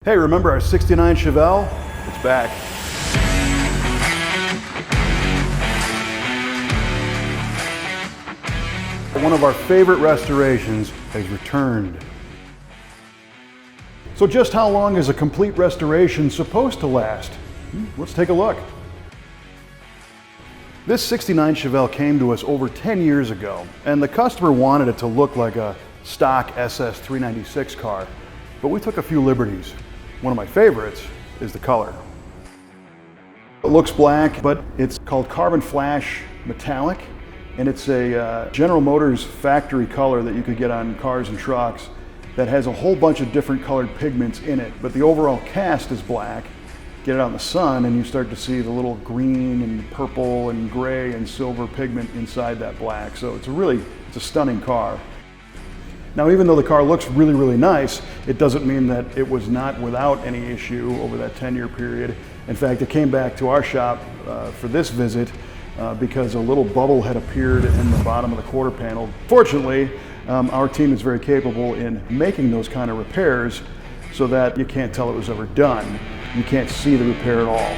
Hey, remember our '69 Chevelle? It's back. One of our favorite restorations has returned. So just how long is a complete restoration supposed to last? Let's take a look. This '69 Chevelle came to us over 10 years ago, and the customer wanted it to look like a stock SS 396 car, but we took a few liberties. One of my favorites is the color. It looks black, but it's called Carbon Flash Metallic, and it's a General Motors factory color that you could get on cars and trucks that has a whole bunch of different colored pigments in it, but the overall cast is black. Get it out in the sun and you start to see the little green and purple and gray and silver pigment inside that black. So it's a stunning car. Now, even though the car looks really, really nice, it doesn't mean that it was not without any issue over that 10-year period. In fact, it came back to our shop for this visit because a little bubble had appeared in the bottom of the quarter panel. Fortunately, our team is very capable in making those kind of repairs so that you can't tell it was ever done. You can't see the repair at all.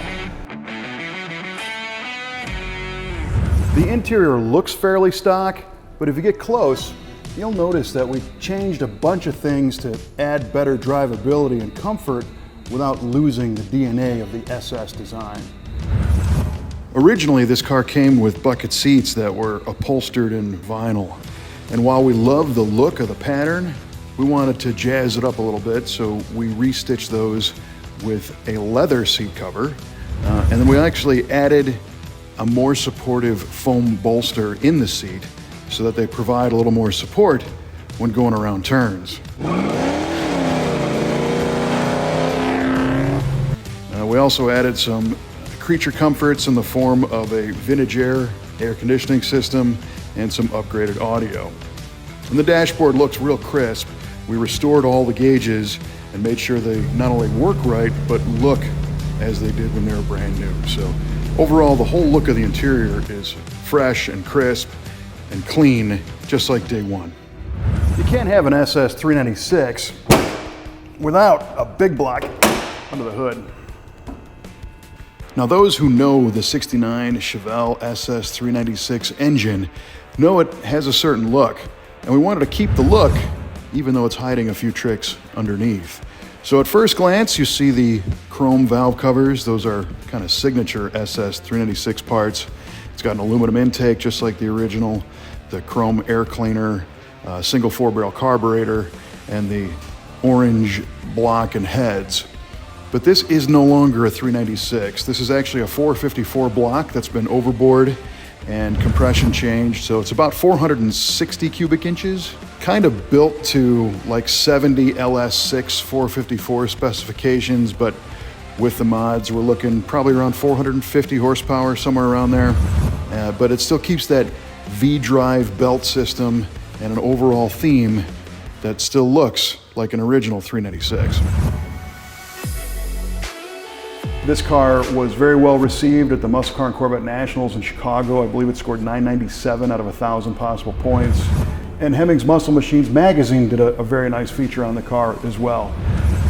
The interior looks fairly stock, but if you get close, you'll notice that we changed a bunch of things to add better drivability and comfort without losing the DNA of the SS design. Originally, this car came with bucket seats that were upholstered in vinyl. And while we love the look of the pattern, we wanted to jazz it up a little bit, so we restitched those with a leather seat cover. And then we actually added a more supportive foam bolster in the seat so that they provide a little more support when going around turns. We also added some creature comforts in the form of a vintage air conditioning system and some upgraded audio. And the dashboard looks real crisp. We restored all the gauges and made sure they not only work right, but look as they did when they were brand new. So overall, the whole look of the interior is fresh and crisp and clean, just like day one. You can't have an SS 396 without a big block under the hood. Now, those who know the '69 Chevelle SS 396 engine know it has a certain look, and we wanted to keep the look even though it's hiding a few tricks underneath. So at first glance, you see the chrome valve covers. Those are kind of signature SS 396 parts. It's got an aluminum intake, just like the original, the chrome air cleaner, single 4-barrel carburetor, and the orange block and heads. But this is no longer a 396. This is actually a 454 block that's been overboard and compression changed, so it's about 460 cubic inches, kind of built to like 70 LS6 454 specifications, but with the mods, we're looking probably around 450 horsepower, somewhere around there. But it still keeps that V-drive belt system and an overall theme that still looks like an original 396. This car was very well received at the Muscle Car and Corvette Nationals in Chicago. I believe it scored 997 out of 1,000 possible points. And Hemmings Muscle Machines magazine did a very nice feature on the car as well.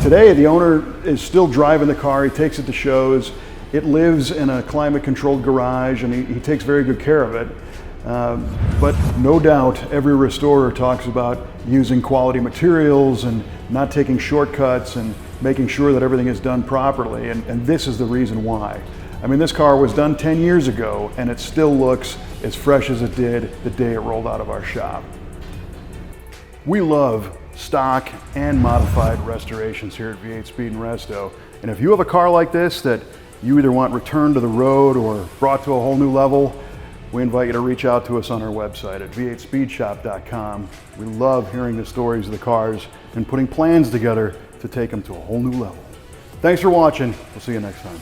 Today, the owner is still driving the car. He takes it to shows. It lives in a climate-controlled garage, and he takes very good care of it. But no doubt, every restorer talks about using quality materials and not taking shortcuts and making sure that everything is done properly, and this is the reason why. I mean, this car was done 10 years ago, and it still looks as fresh as it did the day it rolled out of our shop. We love stock and modified restorations here at V8 Speed Resto, and if you have a car like this that you either want returned to the road or brought to a whole new level, we invite you to reach out to us on our website at v8speedshop.com. We love hearing the stories of the cars and putting plans together to take them to a whole new level. Thanks for watching. We'll see you next time.